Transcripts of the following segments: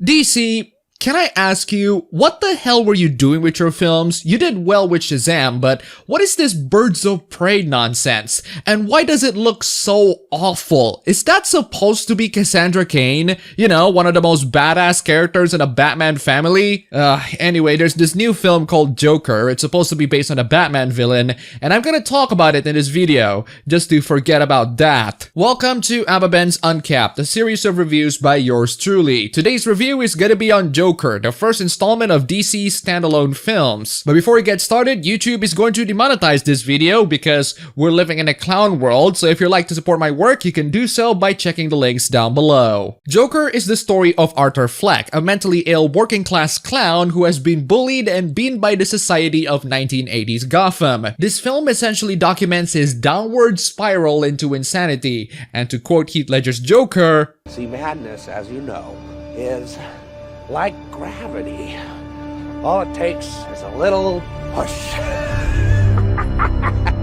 DC, can I ask you, what the hell were you doing with your films? You did well with Shazam, but what is this Birds of Prey nonsense? And why does it look so awful? Is that supposed to be Cassandra Cain? You know, one of the most badass characters in a Batman family? Anyway, there's this new film called Joker. It's supposed to be based on a Batman villain, and I'm gonna talk about it in this video, just to forget about that. Welcome to Appabend's Uncapped, a series of reviews by yours truly. Today's review is gonna be on Joker, the first installment of DC's standalone films. But before we get started, YouTube is going to demonetize this video because we're living in a clown world, so if you'd like to support my work, you can do so by checking the links down below. Joker is the story of Arthur Fleck, a mentally ill working-class clown who has been bullied and beaten by the society of 1980s Gotham. This film essentially documents his downward spiral into insanity, and to quote Heath Ledger's Joker, "See, madness, as you know, is like gravity. All it takes is a little push."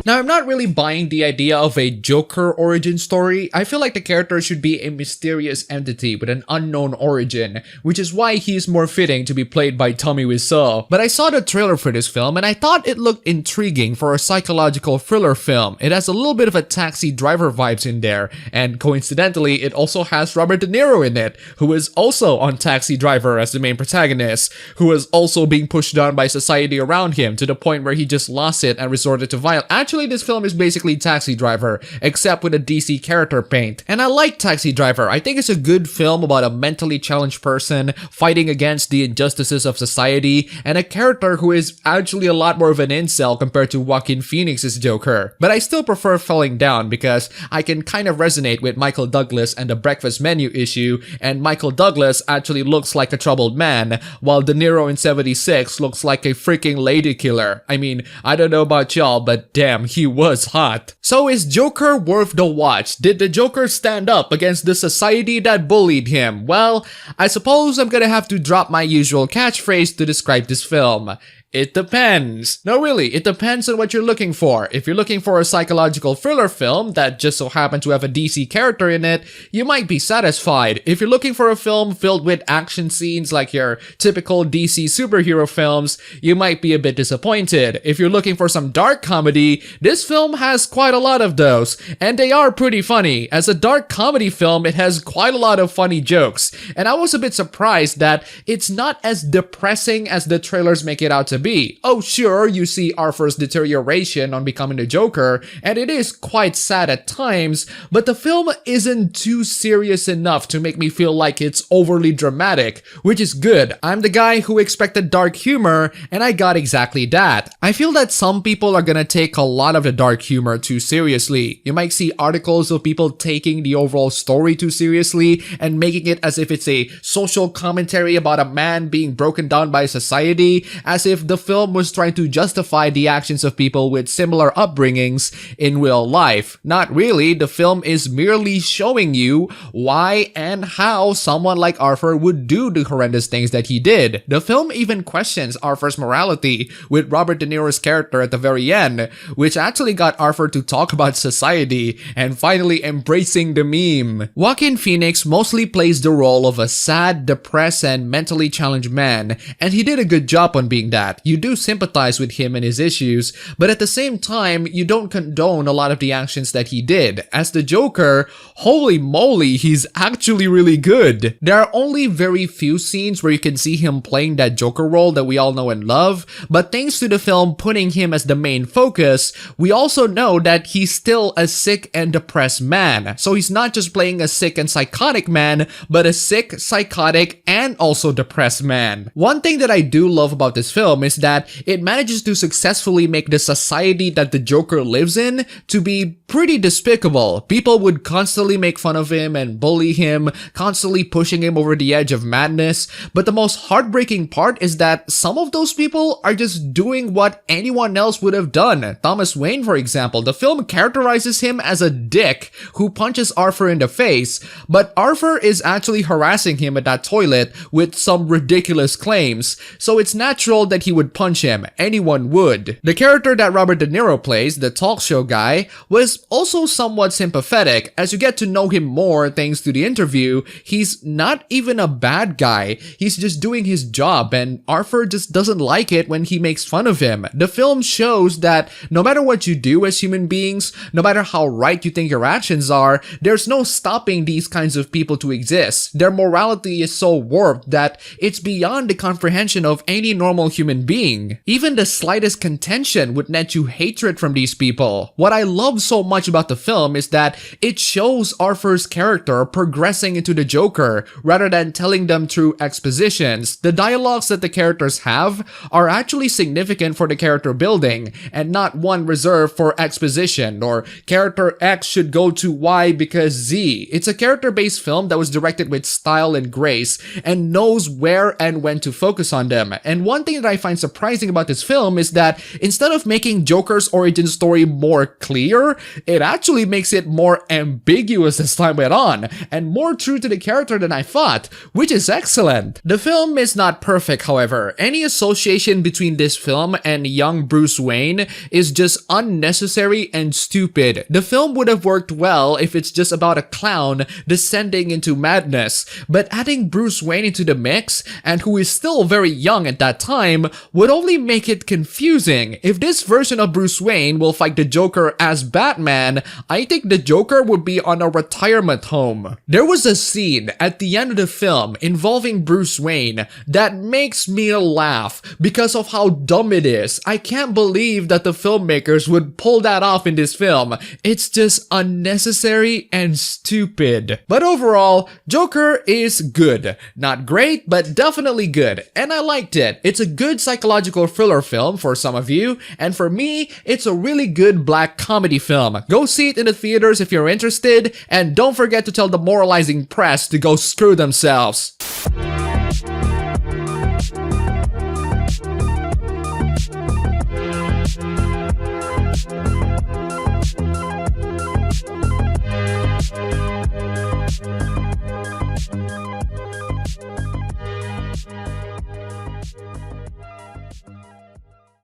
Now, I'm not really buying the idea of a Joker origin story. I feel like the character should be a mysterious entity with an unknown origin, which is why he's more fitting to be played by Tommy Wiseau. But I saw the trailer for this film and I thought it looked intriguing for a psychological thriller film. It has a little bit of a Taxi Driver vibes in there, and coincidentally, it also has Robert De Niro in it, who is also on Taxi Driver as the main protagonist, who is also being pushed down by society around him to the point where he just lost it and resorted to violence. Actually, this film is basically Taxi Driver, except with a DC character paint. And I like Taxi Driver. I think it's a good film about a mentally challenged person fighting against the injustices of society, and a character who is actually a lot more of an incel compared to Joaquin Phoenix's Joker. But I still prefer Falling Down because I can kind of resonate with Michael Douglas and the breakfast menu issue, and Michael Douglas actually looks like a troubled man, while De Niro in 76 looks like a freaking lady killer. I mean, I don't know about y'all, but damn, he was hot. So is Joker worth the watch? Did the Joker stand up against the society that bullied him? Well, I suppose I'm gonna have to drop my usual catchphrase to describe this film. It depends. No, really, it depends on what you're looking for. If you're looking for a psychological thriller film that just so happens to have a DC character in it, you might be satisfied. If you're looking for a film filled with action scenes like your typical DC superhero films, you might be a bit disappointed. If you're looking for some dark comedy, this film has quite a lot of those, and they are pretty funny. As a dark comedy film, it has quite a lot of funny jokes, and I was a bit surprised that it's not as depressing as the trailers make it out to be. Oh sure, you see Arthur's deterioration on becoming the Joker, and it is quite sad at times, but the film isn't too serious enough to make me feel like it's overly dramatic, which is good. I'm the guy who expected dark humor, and I got exactly that. I feel that some people are gonna take a lot of the dark humor too seriously. You might see articles of people taking the overall story too seriously and making it as if it's a social commentary about a man being broken down by society, as if the film was trying to justify the actions of people with similar upbringings in real life. Not really, the film is merely showing you why and how someone like Arthur would do the horrendous things that he did. The film even questions Arthur's morality, with Robert De Niro's character at the very end, which actually got Arthur to talk about society and finally embracing the meme. Joaquin Phoenix mostly plays the role of a sad, depressed, and mentally challenged man, and he did a good job on being that. You do sympathize with him and his issues, but at the same time, you don't condone a lot of the actions that he did. As the Joker, holy moly, he's actually really good. There are only very few scenes where you can see him playing that Joker role that we all know and love, but thanks to the film putting him as the main focus, we also know that he's still a sick and depressed man. So he's not just playing a sick and psychotic man, but a sick, psychotic, and also depressed man. One thing that I do love about this film is that it manages to successfully make the society that the Joker lives in to be pretty despicable. People would constantly make fun of him and bully him, constantly pushing him over the edge of madness, but the most heartbreaking part is that some of those people are just doing what anyone else would have done. Thomas Wayne, for example, the film characterizes him as a dick who punches Arthur in the face, but Arthur is actually harassing him at that toilet with some ridiculous claims, so it's natural that he would would punch him, anyone would. The character that Robert De Niro plays, the talk show guy, was also somewhat sympathetic. As you get to know him more thanks to the interview, he's not even a bad guy. He's just doing his job, and Arthur just doesn't like it when he makes fun of him. The film shows that no matter what you do as human beings, no matter how right you think your actions are, there's no stopping these kinds of people to exist. Their morality is so warped that it's beyond the comprehension of any normal human being. Even the slightest contention would net you hatred from these people. What I love so much about the film is that it shows Arthur's character progressing into the Joker rather than telling them through expositions. The dialogues that the characters have are actually significant for the character building and not one reserved for exposition or character X should go to Y because Z. It's a character-based film that was directed with style and grace and knows where and when to focus on them. And one thing that I find surprising about this film is that instead of making Joker's origin story more clear, it actually makes it more ambiguous as time went on and more true to the character than I thought, which is excellent. The film is not perfect, however. Any association between this film and young Bruce Wayne is just unnecessary and stupid. The film would have worked well if it's just about a clown descending into madness, but adding Bruce Wayne into the mix, and who is still very young at that time, would only make it confusing. If this version of Bruce Wayne will fight the Joker as Batman, I think the Joker would be on a retirement home. There was a scene at the end of the film involving Bruce Wayne that makes me laugh because of how dumb it is. I can't believe that the filmmakers would pull that off in this film. It's just unnecessary and stupid. But overall, Joker is good. Not great, but definitely good. And I liked it. It's a good psychological thriller film for some of you, and for me, it's a really good black comedy film. Go see it in the theaters if you're interested, and don't forget to tell the moralizing press to go screw themselves.